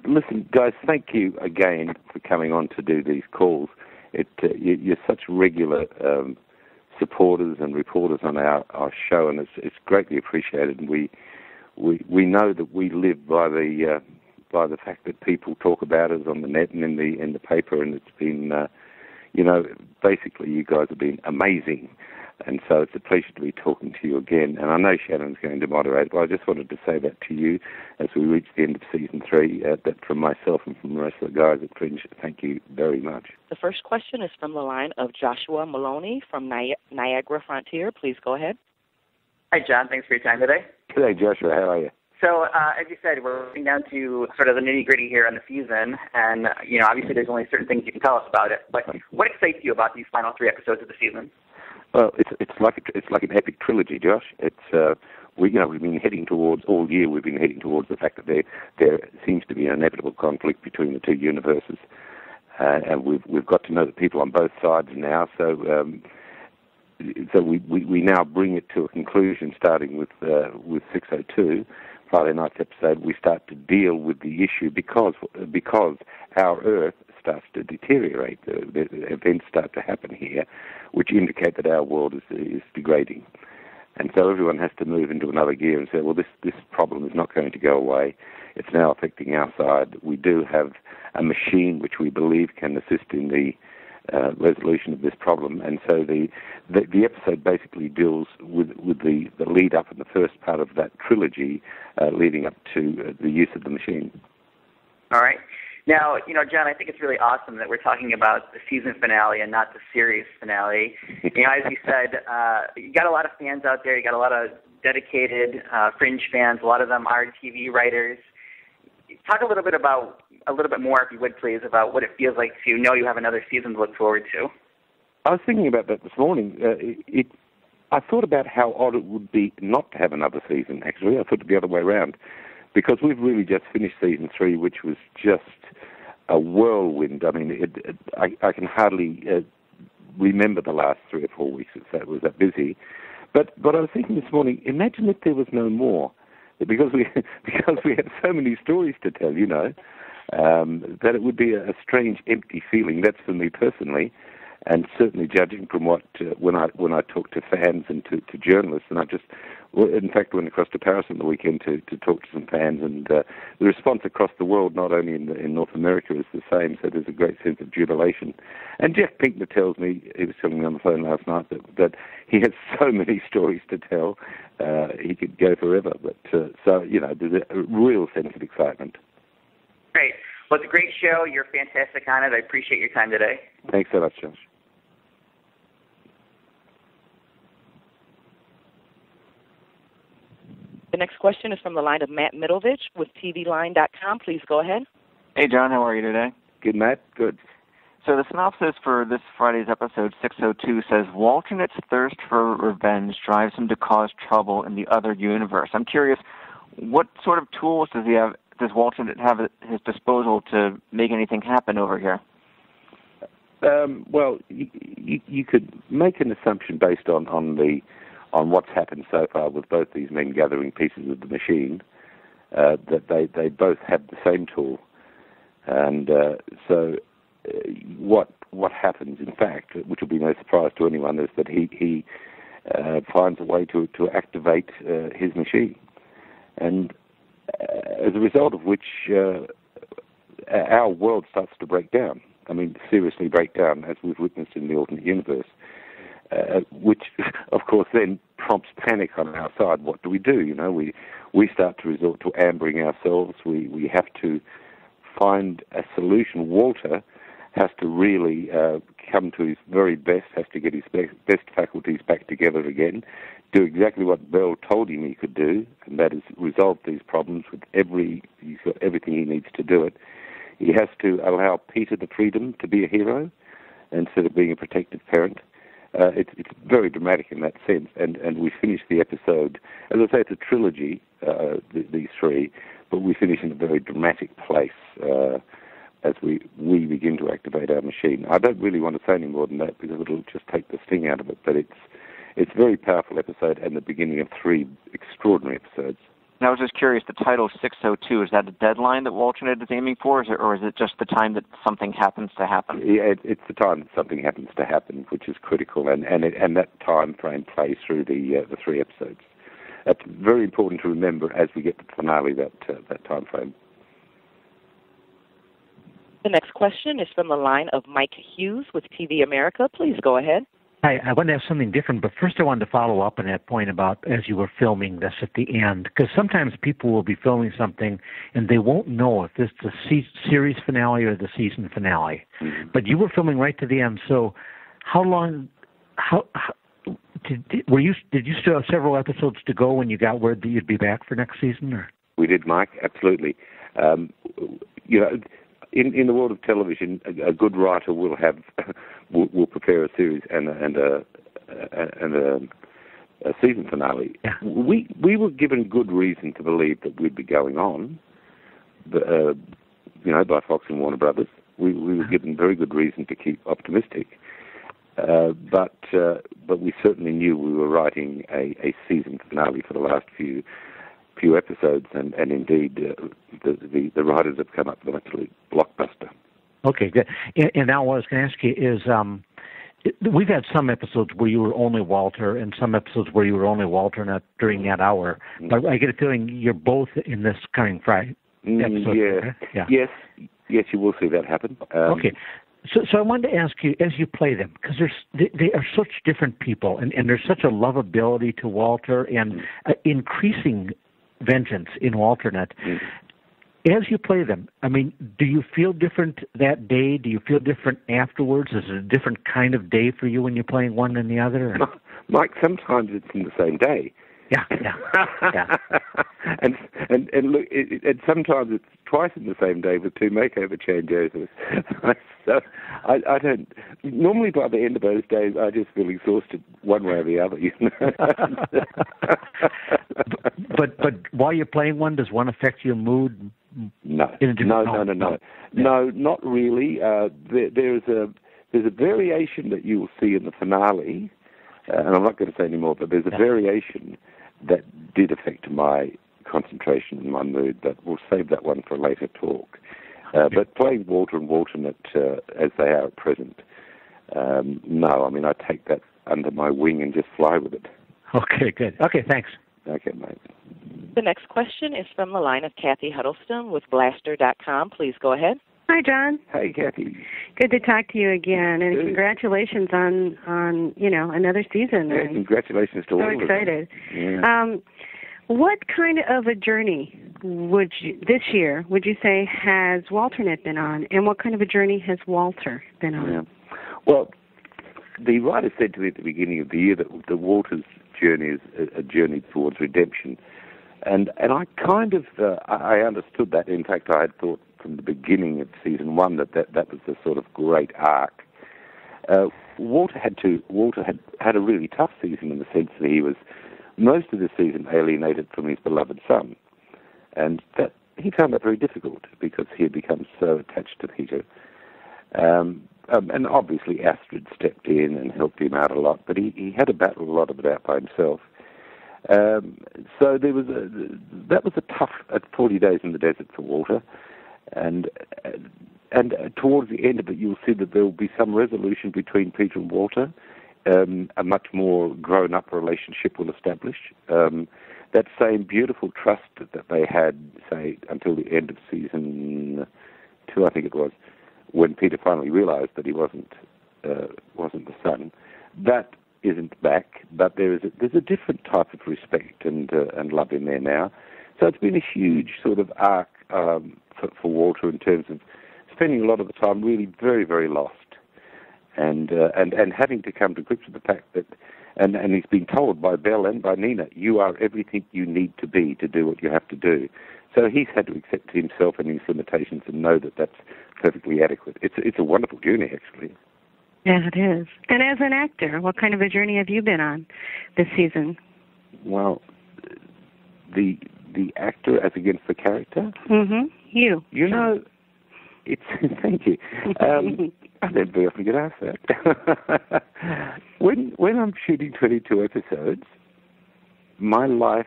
listen, guys, thank you again for coming on to do these calls. You're such regular supporters and reporters on our show, and it's greatly appreciated. And we know that we live by the fact that people talk about us on the net and in the paper, and it's been, basically you guys have been amazing. And so it's a pleasure to be talking to you again. And I know Shannon's going to moderate, but I just wanted to say that to you as we reach the end of Season 3, that from myself and from the rest of the guys at Fringe, thank you very much. The first question is from the line of Joshua Maloney from Niagara Frontier. Please go ahead. Hi, John. Thanks for your time today. G'day, Joshua. How are you? So, as you said, we're getting down to sort of the nitty-gritty here on the season, and, obviously there's only certain things you can tell us about it, but what excites you about these final 3 episodes of the season? Well, it's like an epic trilogy, Josh. We've been heading towards all year. We've been heading towards the fact that there seems to be an inevitable conflict between the two universes, and we've got to know the people on both sides now. So we now bring it to a conclusion, starting with 602, Friday night's episode. We start to deal with the issue because our Earth starts to deteriorate. The events start to happen here, which indicate that our world is degrading. And so everyone has to move into another gear and say, well, this problem is not going to go away. It's now affecting our side. We do have a machine which we believe can assist in the resolution of this problem. And so the episode basically deals with the lead up in the first part of that trilogy leading up to the use of the machine. All right. Now, John, I think it's really awesome that we're talking about the season finale and not the series finale. As you said, you got a lot of fans out there. You got a lot of dedicated Fringe fans. A lot of them are TV writers. Talk a little bit more, if you would, please, about what it feels like to know you have another season to look forward to. I was thinking about that this morning. I thought about how odd it would be not to have another season, actually. I thought it the other way around. Because we've really just finished Season 3, which was just a whirlwind. I mean, I can hardly remember the last 3 or 4 weeks. It was that busy. But I was thinking this morning, imagine if there was no more. Because we had so many stories to tell, that it would be a strange, empty feeling. That's for me personally. And certainly judging from what, when I talk to fans and to journalists, and I just, in fact, went across to Paris on the weekend to talk to some fans, and the response across the world, not only in North America, is the same, so there's a great sense of jubilation. And Jeff Pinkner tells me, he was telling me on the phone last night, that he has so many stories to tell, he could go forever. But, there's a real sense of excitement. Great. Well, it's a great show. You're fantastic on it. I appreciate your time today. Thanks so much, Josh. The next question is from the line of Matt Middleditch with TVLine.com. Please go ahead. Hey, John. How are you today? Good, Matt. Good. So the synopsis for this Friday's episode 602 says, Walternet's thirst for revenge drives him to cause trouble in the other universe. I'm curious, what sort of tools does Walternet have at his disposal to make anything happen over here? Well, you could make an assumption based on what's happened so far with both these men gathering pieces of the machine, that they both have the same tool. And so what happens, in fact, which will be no surprise to anyone, is that he finds a way to activate his machine. And as a result of which our world starts to break down. I mean, seriously break down, as we've witnessed in the alternate universe, which, of course, then prompts panic on our side. What do? We start to resort to ambering ourselves. We have to find a solution. Walter has to really come to his very best, has to get his best faculties back together again, do exactly what Bell told him he could do, and that is resolve these problems with he's got everything he needs to do it. He has to allow Peter the freedom to be a hero instead of being a protective parent. It's very dramatic in that sense, and we finish the episode, as I say, it's a trilogy, these 3, but we finish in a very dramatic place as we begin to activate our machine. I don't really want to say any more than that because it'll just take the sting out of it, but it's a very powerful episode and the beginning of 3 extraordinary episodes. And I was just curious, the title 602, is that a deadline that Walternet is aiming for, or is it just the time that something happens to happen? Yeah, it's the time that something happens to happen, which is critical, and that time frame plays through the 3 episodes. It's very important to remember as we get to the finale that time frame. The next question is from the line of Mike Hughes with TV America. Please go ahead. Hi, I wanted to have something different, but first I wanted to follow up on that point about as you were filming this at the end, because sometimes people will be filming something and they won't know if this is the series finale or the season finale. Mm-hmm. But you were filming right to the end, so how long? Did you still have several episodes to go when you got word that you'd be back for next season? Or? We did, Mike. Absolutely. In the world of television, a good writer will will prepare a series and a season finale. Yeah. We were given good reason to believe that we'd be going on, by Fox and Warner Brothers. We were given very good reason to keep optimistic. But we certainly knew we were writing a season finale for the last few episodes, and indeed the writers have come up with an absolute blockbuster. Okay, good. And now what I was going to ask you is, we've had some episodes where you were only Walter, and some episodes where you were only Walter not during that hour. But I get a feeling you're both in this coming Friday episode. Yeah. Yes, you will see that happen. Okay. So I wanted to ask you, as you play them, because they are such different people, and there's such a lovability to Walter and increasing vengeance in Walternet. As you play them, I mean, do you feel different that day? Do you feel different afterwards? Is it a different kind of day for you when you're playing one than the other? Mike, sometimes it's in the same day. Yeah. and look, and sometimes it's twice in the same day with 2 makeover changeovers. So I don't. Normally, by the end of those days, I just feel exhausted one way or the other. But while you're playing one, does one affect your mood? No, not really. There's a variation that you will see in the finale, and I'm not going to say any more. But there's a variation that did affect my concentration and my mood, but we'll save that one for a later talk. But playing Walter and Walternet as they are at present, no, I mean, I take that under my wing and just fly with it. Okay, good. Okay, thanks. Okay, mate. The next question is from the line of Kathy Huddleston with Blaster.com. Please go ahead. Hi, John. Hey, Kathy. Good to talk to you again, and congratulations on another season. Yeah, congratulations to all of us. So excited. Yeah. What kind of a journey this year would you say has Walternet been on, and what kind of a journey has Walter been on? Yeah. Well, the writer said to me at the beginning of the year that Walter's journey is a journey towards redemption, and I kind of I understood that. In fact, I had thought from the beginning of season 1 that was the sort of great arc. Walter had a really tough season in the sense that he was most of the season alienated from his beloved son, and that he found that very difficult because he had become so attached to Peter. And obviously Astrid stepped in and helped him out a lot, but he had to battle a lot of it out by himself. So that was a tough 40 days in the desert for Walter, and towards the end of it, you'll see that there will be some resolution between Peter and Walter. A much more grown-up relationship will establish. That same beautiful trust that they had, say, until the end of season 2, I think it was, when Peter finally realized that he wasn't the son, that isn't back. But there's a different type of respect and love in there now. So it's been a huge sort of arc for Walter in terms of spending a lot of the time really very, very lost. And having to come to grips with the fact that, and he's been told by Belle and by Nina, you are everything you need to be to do what you have to do. So he's had to accept himself and his limitations and know that that's perfectly adequate. It's a wonderful journey, actually. Yeah, it is. And as an actor, what kind of a journey have you been on this season? Well, the actor as against the character? Mm-hmm. You. You know, it's thank you. I don't very often get asked that. When I'm shooting 22 episodes, my life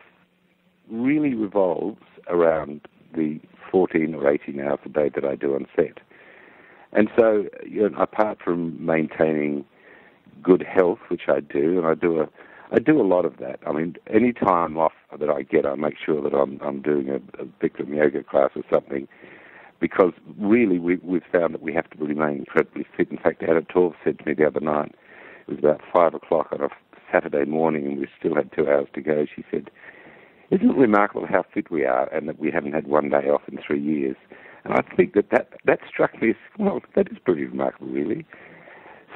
really revolves around the 14 or 18 hours a day that I do on set. And so, apart from maintaining good health, which I do, and I do a lot of that. I mean, any time off that I get, I make sure that I'm doing a Bikram yoga class or something, because really we've found that we have to remain incredibly fit. In fact, Anna Torv said to me the other night, it was about 5 o'clock on a Saturday morning, and we still had 2 hours to go. She said, "Isn't it remarkable how fit we are, and that we haven't had one day off in 3 years?" And I think that struck me as, well, that is pretty remarkable, really.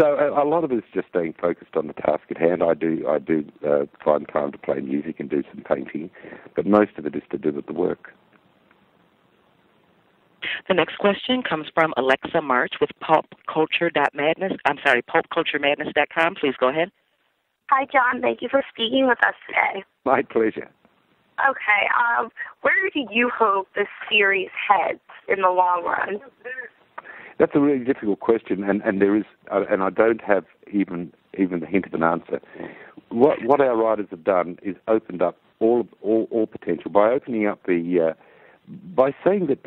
So a lot of it is just staying focused on the task at hand. I do find time to play music and do some painting, but most of it is to do with the work. The next question comes from Alexa March with popculturemadness.com. Please go ahead. Hi, John. Thank you for speaking with us today. My pleasure. Okay. Where do you hope this series heads in the long run? That's a really difficult question, and there is, and I don't have even the hint of an answer. What our writers have done is opened up all potential by opening up by saying that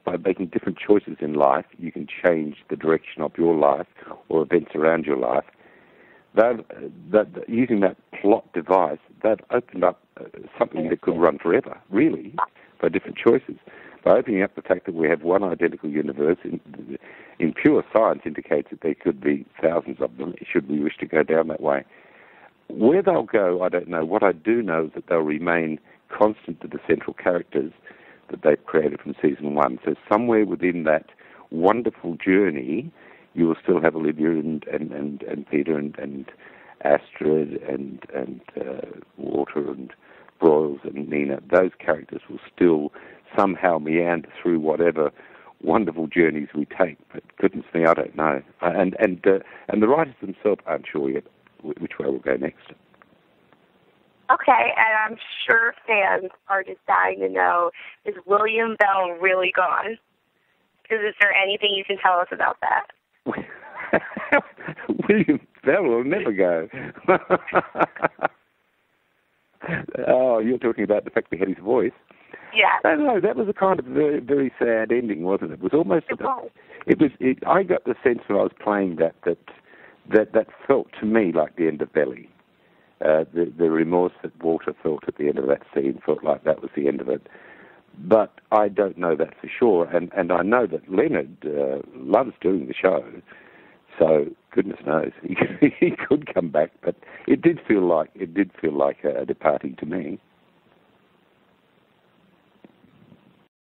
by making different choices in life, you can change the direction of your life or events around your life. Using that plot device, that opened up something that could run forever, really, by different choices. By opening up the fact that we have one identical universe, in pure science indicates that there could be thousands of them, should we wish to go down that way. Where they'll go, I don't know. What I do know is that they'll remain constant to the central characters that they've created from season 1. So somewhere within that wonderful journey, you will still have Olivia and Peter and Astrid and Walter and Broyles and Nina. Those characters will still somehow meander through whatever wonderful journeys we take. But goodness me, I don't know. And the writers themselves aren't sure yet which way we'll go next. Okay, and I'm sure fans are just dying to know, is William Bell really gone? Is there anything you can tell us about that? William Bell will never go. Oh, you're talking about the fact we had his voice. Yeah. No, that was a kind of very, very sad ending, wasn't it? It was almost. I got the sense when I was playing that felt to me like the end of Belly. The remorse that Walter felt at the end of that scene felt like that was the end of it. But I don't know that for sure, and I know that Leonard loves doing the show, so goodness knows he could come back. But it did feel like a departing to me.